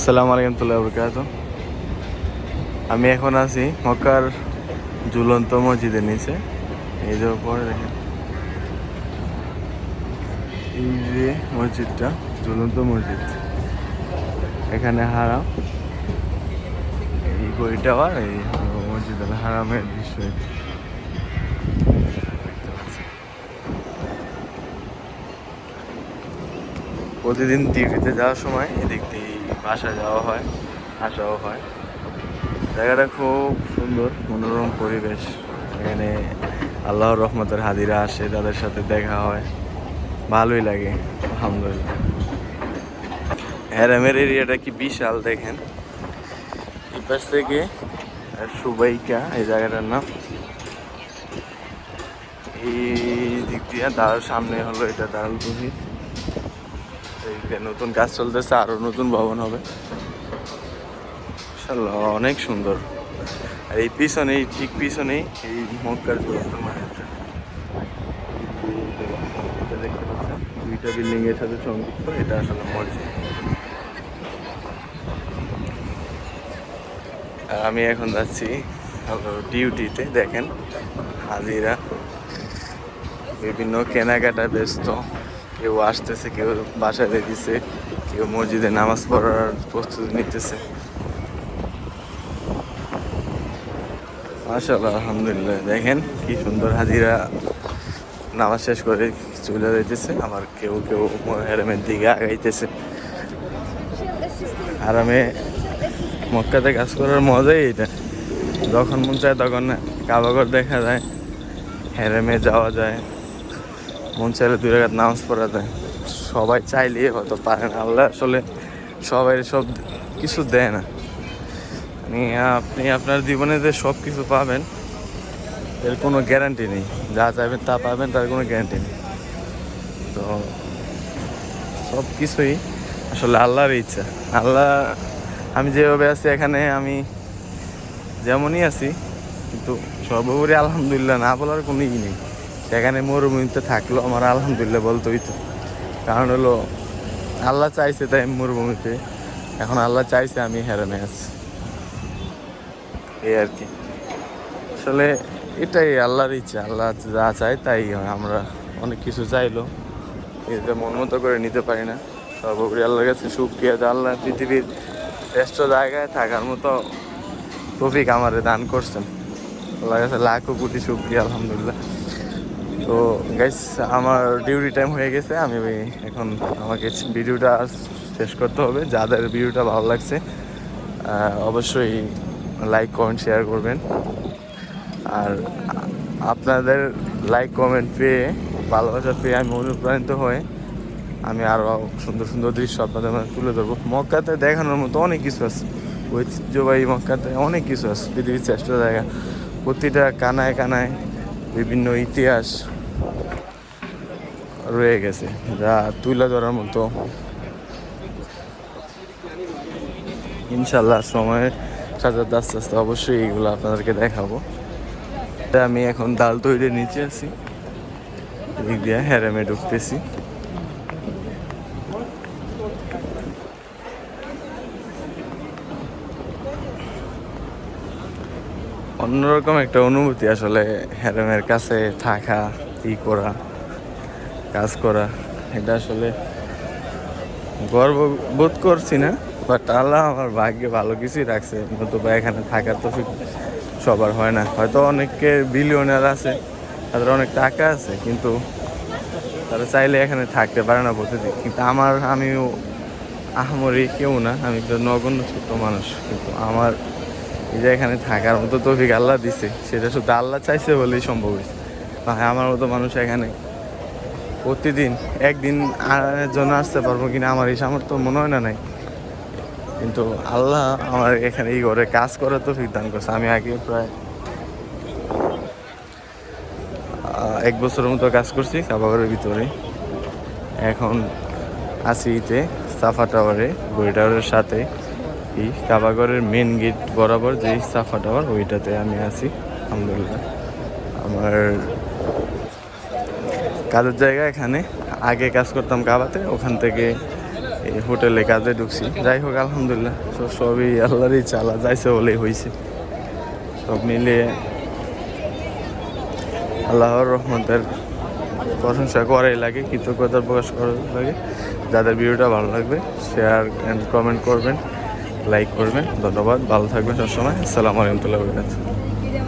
আসসালামু আলাইকুম বরকাতুহু। আমি এখন আছি মক্কার ঝুলন্ত মসজিদের নিচে। এই যে উপরে দেখেন, এই যে মসজিদটা ঝুলন্ত মসজিদ, এখানে হারাম, এই ঘড়ি টাওয়ার, এই মসজিদ আল হারামের দৃশ্য দেখতে পাচ্ছি। প্রতিদিন ডিউটিতে যাওয়ার সময় এদিক দিয়ে বাসা যাওয়া হয়, আসাও হয়। জায়গাটা খুব সুন্দর, মনোরম পরিবেশ। এখানে আল্লাহর রহমতের হাজিরা আসে, তাদের সাথে দেখা হয়, ভালোই লাগে আলহামদুলিল্লাহ। হ্যারামের এরিয়াটা কি বিশাল দেখেন। এই পাশ থেকে সুবাইকা এই জায়গাটার নাম, এই দিক দিয়ে তার সামনে হলো এটা দারুল তৌহিদ। নতুন কাজ চলতেছে, আরো নতুন ভবন হবে ইনশাআল্লাহ। অনেক সুন্দর। আর এই পিছনেই, ঠিক পিছনেই এই মক্কার ঝুলন্ত মসজিদটা দেখতে পাচ্ছেন, দুইটা বিল্ডিং এর সাথে সংযুক্ত। এটা আসলে মসজিদ। আর আমি এখন যাচ্ছি ডিউটিতে। দেখেন হাজিরা বিভিন্ন কেনাকাটায় ব্যস্ত, কেউ আসতেছে, কেউ বাসায় রেখেছে, কেউ মসজিদে নামাজ পড়ার প্রস্তুতি নিতেছে। মাশাআল্লাহ আলহামদুলিল্লাহ, দেখেন কি সুন্দর হাজিরা নামাজ শেষ করে চলে যাইতেছে। আবার কেউ কেউ হেরামের দিকে আগাইতেছে। আরামে মক্কাতে কাজ করার মজাই এটা, যখন মন চায় তখন কাবাঘর দেখা যায়, হেরামে যাওয়া যায়, মন চাইলে 2 রাকাত নামাজ পড়া যায়। সবাই চাইলে হয়তো পারে না, আল্লাহ আসলে সবাই সব কিছু দেয় না। আপনি আপনার জীবনে যে সব কিছু পাবেন এর কোনো গ্যারান্টি নেই, যা চাইবেন তা পাবেন তার কোনো গ্যারান্টি নেই। তো সব কিছুই আসলে আল্লাহর ইচ্ছা। আল্লাহ, আমি যেভাবে আছি এখানে, আমি যেমনই আছি, কিন্তু সর্বোপরি আলহামদুলিল্লাহ না বলার কোনো ই নেই। সেখানে মরুভূমিতে থাকলো আমার আলহামদুলিল্লাহ বলতেই তো, কারণ হলো আল্লাহ চাইছে তাই মরুভূমিতে, এখন আল্লাহ চাইছে আমি হেরামে আছি, এই আর কি। আসলে এটাই আল্লাহর ইচ্ছা, আল্লাহ যা চায় তাই হয়। আমরা অনেক কিছু চাইলো এটা মন মতো করে নিতে পারি না। সর্বোপরি আল্লাহর কাছে শুকরিয়া যে আল্লাহ পৃথিবীর শ্রেষ্ঠ জায়গায় থাকার মতো তৌফিক আমারে দান করছেন। আল্লাহর কাছে লাখো কোটি শুকরিয়া আলহামদুলিল্লাহ। তো গাইস, আমার ডিউটি টাইম হয়ে গেছে। আমি এখন, আমাকে ভিডিওটা শেষ করতে হবে। যাদের ভিডিওটা ভালো লাগছে অবশ্যই লাইক কমেন্ট শেয়ার করবেন। আর আপনাদের লাইক কমেন্ট পেয়ে, ভালোবাসা পেয়ে আমি অনুপ্রাণিত হয়ে আমি আরও সুন্দর সুন্দর দৃশ্য আপনাদের মধ্যে তুলে ধরবো। মক্কাতে দেখানোর মতো অনেক কিছু আছে, ঐতিহ্যবাহী মক্কাতে অনেক কিছু আছে, পৃথিবীর শ্রেষ্ঠ জায়গা। প্রতিটা কানায় কানায় বিভিন্ন ইতিহাস রয়ে গেছে, যা তুলে ধরার মতো। ইনশাল্লাহ সময়ের সাথে আস্তে আস্তে অবশ্যই এইগুলো আপনাদেরকে দেখাবো। আমি এখন দাল তৈরির নিচে আছি, এদিক দিয়ে হেরামে ঢুকতেছি। অন্যরকম একটা অনুভূতি আসলে হেরামের কাছে থাকা, করা, কাজ করা। এটা আসলে গর্ব বোধ করছি না, বাট আল্লাহ আমার ভাগ্যে ভালো কিছুই রাখছে। নতুবা এখানে থাকার তো সবার হয় না। হয়তো অনেকে বিলিয়নার আছে, তাদের অনেক টাকা আছে, কিন্তু তারা চাইলে এখানে থাকতে পারে না প্রতিদিন। কিন্তু আমিও আহামরি কেউ না, আমি তো নগণ্য ছোট্ট মানুষ, কিন্তু আমার এই যে এখানে থাকার মতো তৌফিক আল্লাহ দিছে, সেটা শুধু আল্লাহ চাইছে বলেই সম্ভব হয়েছে। আমার মতো মানুষ এখানে প্রতিদিন একদিন জন্য আসতে পারবো কিনা আমার এই সামর্থ্য মনে হয় না নাই, কিন্তু আল্লাহ আমার এখানে এই ঘরে কাজ করার তৌফিক দান করছে। আমি আগে প্রায় 1 বছরের মতো কাজ করছি কাবাগরের ভিতরে। এখন আছি ইতে সাফা টাওয়ারে, গড়ি টাওয়ারের সাথে এই কাবাগরের মেন গেট বরাবর যে সাফা টাওয়ার, ওইটাতে আমি আছি আলহামদুলিল্লাহ। আমার কাজের জায়গা এখানে। আগে কাজ করতাম কাবাতে, ওখান থেকে এই হোটেলে কাজে ঢুকছি। যাই হোক আলহামদুলিল্লাহ, তো সবই আল্লাহরই ইচ্ছা, আল্লাহ যাইছে বলেই হয়েছে। সব মিলিয়ে আল্লাহর রহমতের প্রশংসা করাই লাগে, কৃতজ্ঞতা প্রকাশ করা লাগে। যাদের ভিডিওটা ভালো লাগবে শেয়ার অ্যান্ড কমেন্ট করবেন, লাইক করবেন। ধন্যবাদ, ভালো থাকবেন সবসময়। আসসালামু আলাইকুম ওয়া রাহমাতুল্লাহি ওয়া বারাকাতুহু।